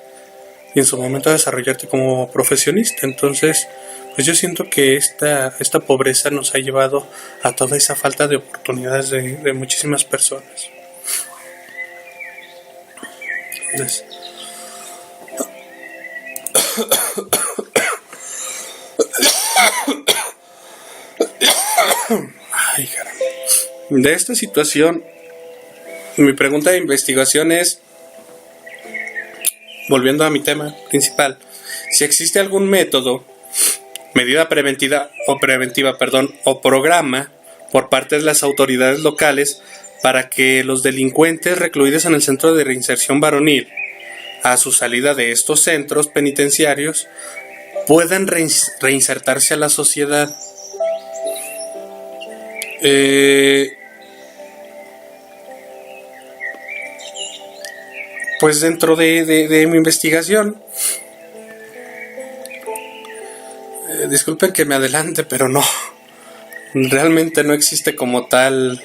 y en su momento a desarrollarte como profesionista. Entonces, pues yo siento que esta pobreza nos ha llevado a toda esa falta de oportunidades de muchísimas personas. Entonces, ay, caramba. De esta situación, mi pregunta de investigación es, volviendo a mi tema principal, si existe algún método, medida preventiva o programa por parte de las autoridades locales para que los delincuentes recluidos en el Centro de Reinserción Varonil, a su salida de estos centros penitenciarios, puedan reinsertarse a la sociedad. Pues dentro de mi investigación, disculpen que me adelante, pero no, realmente no existe como tal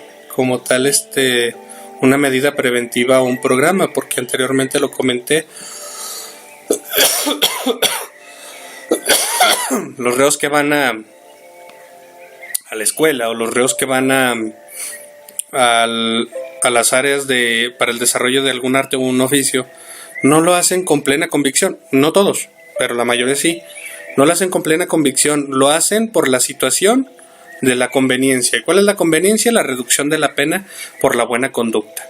una medida preventiva o un programa, porque anteriormente lo comenté. Los reos que van a la escuela o los reos que van a las áreas para el desarrollo de algún arte o un oficio, no lo hacen con plena convicción. No todos, pero la mayoría sí. No lo hacen con plena convicción, lo hacen por la situación de la conveniencia. ¿Y cuál es la conveniencia? La reducción de la pena por la buena conducta.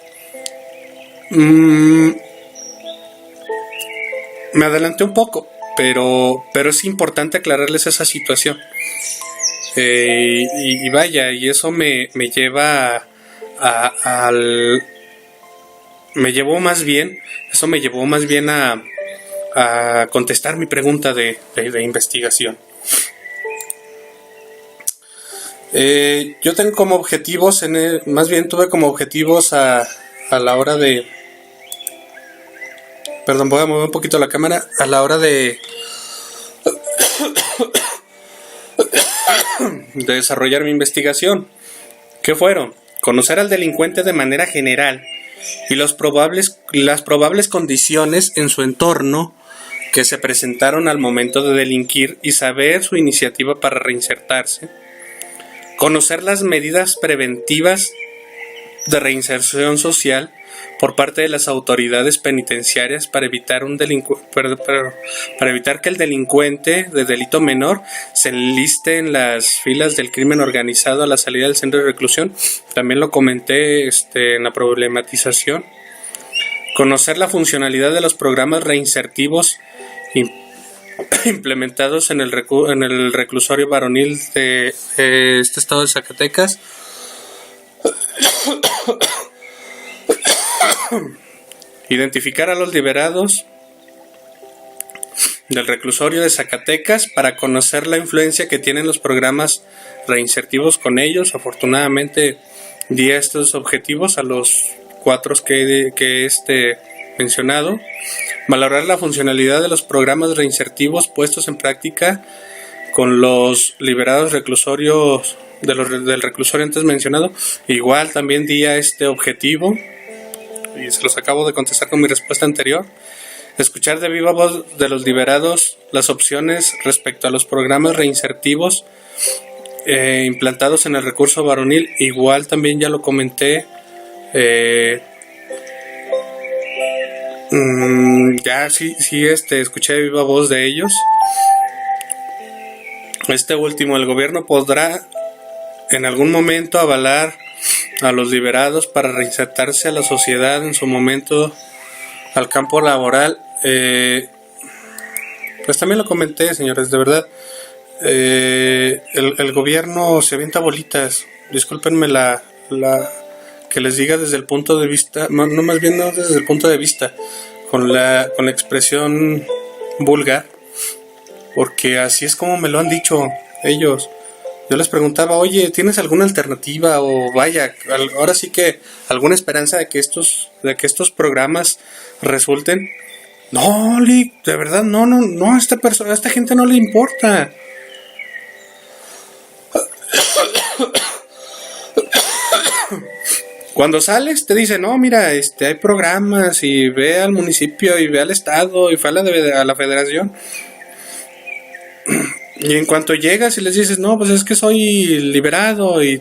Me adelanté un poco, pero es importante aclararles esa situación. Y vaya, y eso me lleva me llevó más bien a contestar mi pregunta de investigación. Yo tengo como objetivos, tuve como objetivos a la hora de... Perdón, voy a mover un poquito la cámara. A la hora de desarrollar mi investigación. ¿Qué fueron? Conocer al delincuente de manera general y las probables condiciones en su entorno que se presentaron al momento de delinquir y saber su iniciativa para reinsertarse. Conocer las medidas preventivas de reinserción social por parte de las autoridades penitenciarias para evitar para evitar que el delincuente de delito menor se enliste en las filas del crimen organizado a la salida del centro de reclusión. También lo comenté en la problematización. Conocer la funcionalidad de los programas reinsertivos implementados en el reclusorio varonil de este estado de Zacatecas. Identificar a los liberados del reclusorio de Zacatecas para conocer la influencia que tienen los programas reinsertivos con ellos. Afortunadamente di estos objetivos a los 4 que he mencionado. Valorar la funcionalidad de los programas reinsertivos puestos en práctica con los liberados reclusorios del reclusorio antes mencionado. Igual también di a este objetivo y se los acabo de contestar con mi respuesta anterior. Escuchar de viva voz de los liberados las opciones respecto a los programas reinsertivos implantados en el recurso varonil. Igual también ya lo comenté. Escuché de viva voz de ellos. El gobierno podrá en algún momento avalar a los liberados para reinsertarse a la sociedad en su momento al campo laboral. Pues también lo comenté, señores, de verdad. El gobierno se avienta bolitas. Discúlpenme que les diga desde el punto de vista, no desde el punto de vista, con la expresión vulgar, porque así es como me lo han dicho. ellos. Yo les preguntaba, oye, ¿tienes alguna alternativa? O vaya, ahora sí que alguna esperanza de que estos programas resulten. No, Lick, de verdad, no, a esta gente no le importa. Cuando sales te dicen, no, mira, hay programas, y ve al municipio, y ve al estado, y fue a la federación. Y en cuanto llegas y les dices, no, pues es que soy liberado y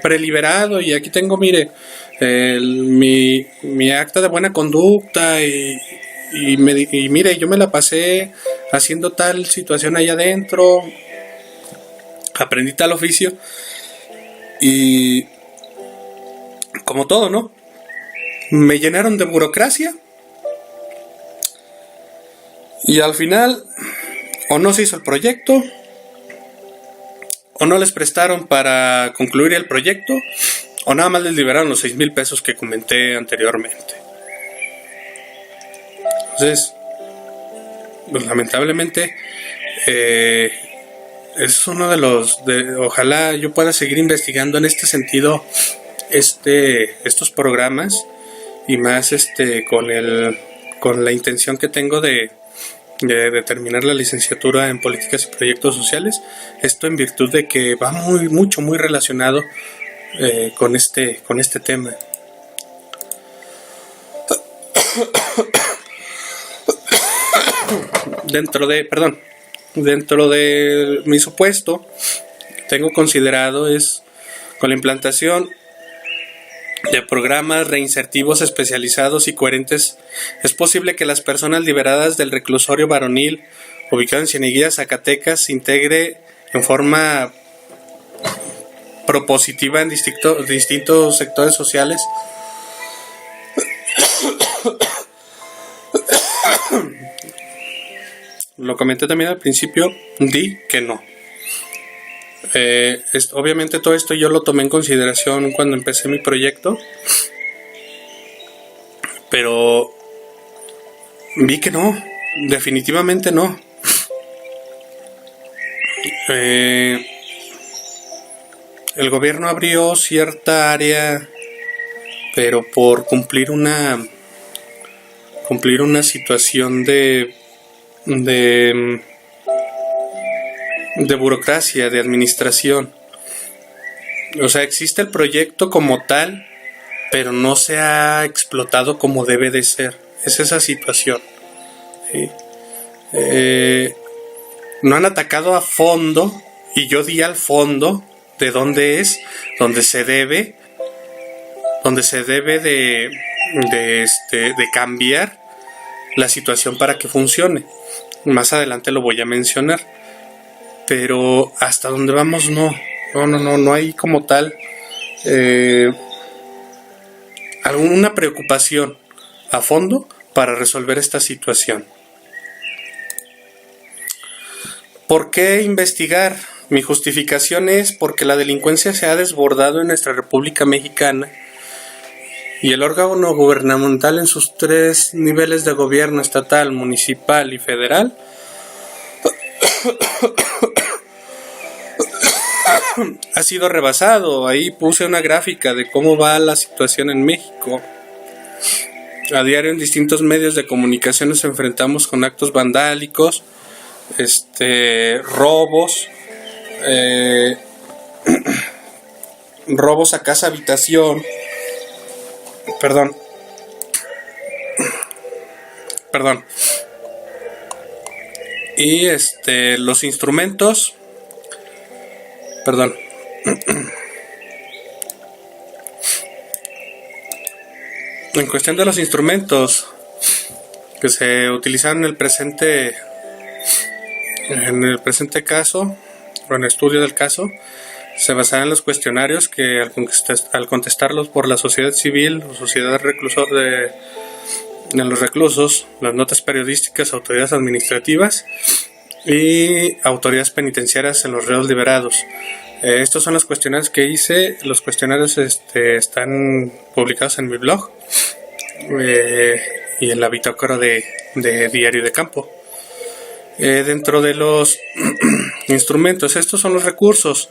preliberado, y aquí tengo, mire, mi acta de buena conducta, y mire, yo me la pasé haciendo tal situación allá adentro, aprendí tal oficio, y como todo, ¿no? Me llenaron de burocracia, y al final o no se hizo el proyecto, o no les prestaron para concluir el proyecto, o nada más les liberaron los 6,000 pesos que comenté anteriormente. Entonces, pues, lamentablemente, es uno de ojalá yo pueda seguir investigando en este sentido estos programas, y más con la intención que tengo de terminar la licenciatura en políticas y proyectos sociales. Esto en virtud de que va muy relacionado con este tema. Dentro de mi supuesto, tengo considerado con la implantación de programas reinsertivos especializados y coherentes, es posible que las personas liberadas del reclusorio varonil ubicado en Cieneguilla, Zacatecas, se integre en forma propositiva en distintos sectores sociales. Lo comenté también al principio, di que no. Obviamente todo esto yo lo tomé en consideración cuando empecé mi proyecto, pero vi que no, definitivamente no. El gobierno abrió cierta área, pero por cumplir una situación de burocracia, de administración. O sea, existe el proyecto como tal, pero no se ha explotado como debe de ser. Es esa situación, ¿sí? No han atacado a fondo, y yo di al fondo de dónde es, donde se debe de cambiar la situación para que funcione. Más adelante lo voy a mencionar. Pero hasta donde vamos no hay como tal alguna preocupación a fondo para resolver esta situación. ¿Por qué investigar? Mi justificación es porque la delincuencia se ha desbordado en nuestra República Mexicana, y el órgano gubernamental en sus 3 niveles de gobierno, estatal, municipal y federal, ha sido rebasado. Ahí puse una gráfica de cómo va la situación en México. A diario en distintos medios de comunicación nos enfrentamos con actos vandálicos, robos, robos a casa habitación. Perdón. Y los instrumentos. Perdón. En cuestión de los instrumentos que se utilizaron en el presente caso, o en el estudio del caso, se basaban en los cuestionarios que al contestarlos por la sociedad civil o sociedad de los reclusos, las notas periodísticas, autoridades administrativas y autoridades penitenciarias en los reos liberados. Estos son los cuestionarios que hice. Los cuestionarios están publicados en mi blog y en la bitácora de Diario de Campo. Dentro de los instrumentos. Estos son los recursos.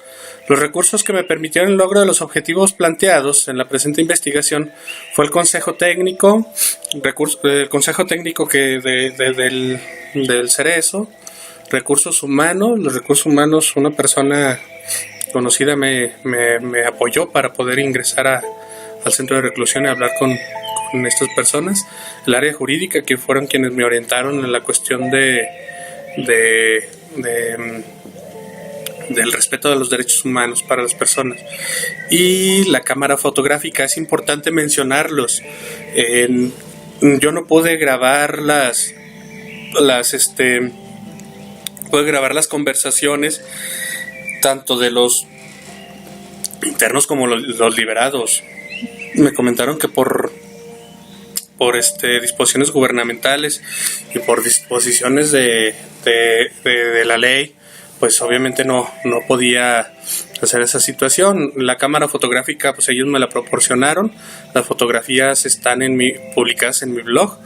Los recursos que me permitieron el logro de los objetivos planteados en la presente investigación fue el Consejo Técnico, el Consejo Técnico del Cerezo, recursos humanos. Los recursos humanos, una persona conocida me apoyó para poder ingresar al centro de reclusión y hablar con estas personas. El área jurídica, que fueron quienes me orientaron en la cuestión del respeto de los derechos humanos para las personas, y la cámara fotográfica. Es importante mencionarlos. Yo no pude grabar pude grabar las conversaciones tanto de los internos como los liberados. Me comentaron que por disposiciones gubernamentales y por disposiciones de la ley, pues obviamente no podía hacer esa situación. La cámara fotográfica, pues ellos me la proporcionaron. Las fotografías están publicadas en mi blog,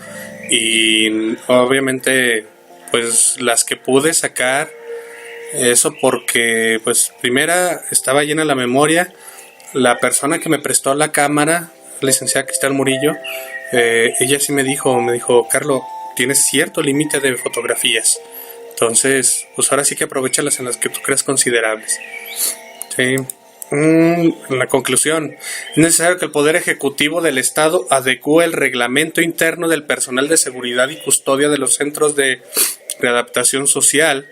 y obviamente pues las que pude sacar, eso porque pues primera estaba llena la memoria. La persona que me prestó la cámara, la licenciada Cristal Murillo, ella sí me dijo, Carlos, tienes cierto límite de fotografías, entonces pues ahora sí que aprovéchalas en las que tú creas considerables. Sí. En la conclusión, es necesario que el Poder Ejecutivo del Estado adecúe el reglamento interno del personal de seguridad y custodia de los centros de readaptación social,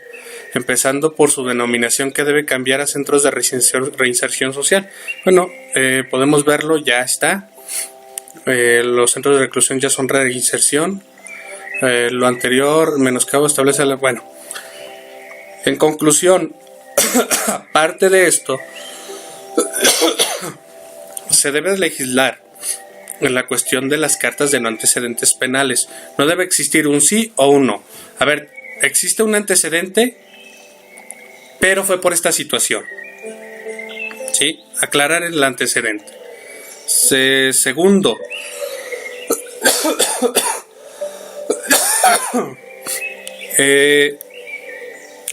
empezando por su denominación, que debe cambiar a centros de reinserción social. Bueno, podemos verlo, ya está. Los centros de reclusión ya son reinserción. Lo anterior, menoscabo, establece bueno. En conclusión, aparte de esto, se debe legislar en la cuestión de las cartas de no antecedentes penales. No debe existir un sí o un no. A ver, existe un antecedente, pero fue por esta situación. ¿Sí? Aclarar el antecedente. Segundo,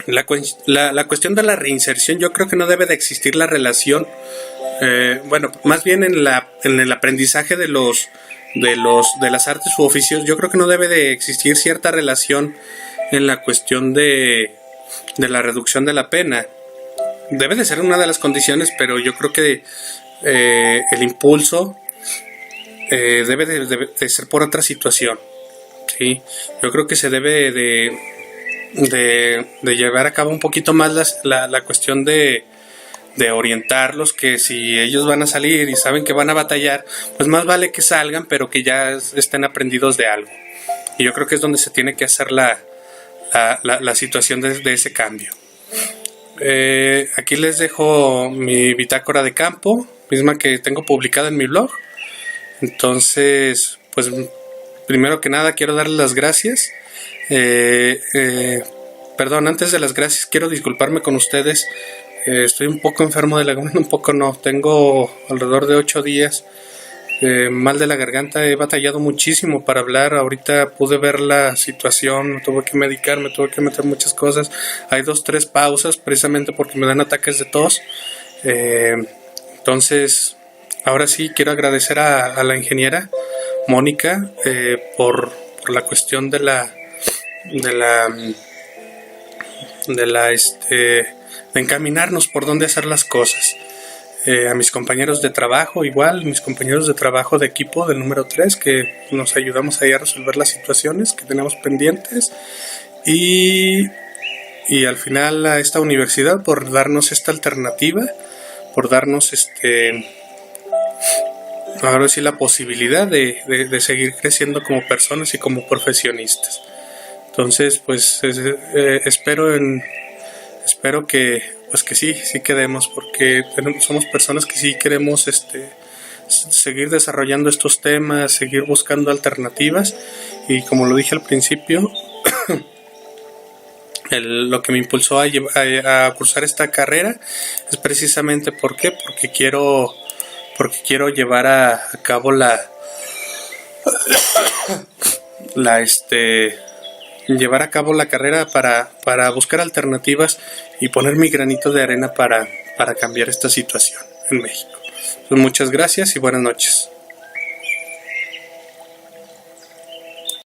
la cuestión de la reinserción, yo creo que no debe de existir la relación, bueno, más bien en el aprendizaje de las artes u oficios, yo creo que no debe de existir cierta relación en la cuestión de la reducción de la pena. Debe de ser una de las condiciones, pero yo creo que el impulso debe de ser por otra situación. ¿Sí? Yo creo que se debe de llevar a cabo un poquito más la cuestión de orientarlos, que si ellos van a salir y saben que van a batallar, pues más vale que salgan, pero que ya estén aprendidos de algo. Y yo creo que es donde se tiene que hacer la situación de ese cambio. Aquí les dejo mi bitácora de campo, misma que tengo publicada en mi blog. Entonces, pues primero que nada quiero darles las gracias. Perdón, antes de las gracias quiero disculparme con ustedes. Estoy un poco enfermo de la garganta, un poco no, tengo alrededor de 8 días mal de la garganta. He batallado muchísimo para hablar. Ahorita pude ver la situación, tuve que medicarme, tuve que meter muchas cosas. Hay 2-3 pausas precisamente porque me dan ataques de tos. Entonces, ahora sí quiero agradecer a la ingeniera Mónica por la cuestión de encaminarnos por dónde hacer las cosas. A mis compañeros de trabajo, igual, mis compañeros de trabajo de equipo del número 3, que nos ayudamos ahí a resolver las situaciones que tenemos pendientes, y al final a esta universidad por darnos esta alternativa, por darnos ahora sí la posibilidad de seguir creciendo como personas y como profesionistas. Entonces, pues espero que sí quedemos, porque somos personas que sí queremos seguir desarrollando estos temas, seguir buscando alternativas, y como lo dije al principio, lo que me impulsó a cursar esta carrera es precisamente porque quiero llevar a cabo llevar a cabo la carrera para buscar alternativas y poner mi granito de arena para cambiar esta situación en México. Pues muchas gracias y buenas noches.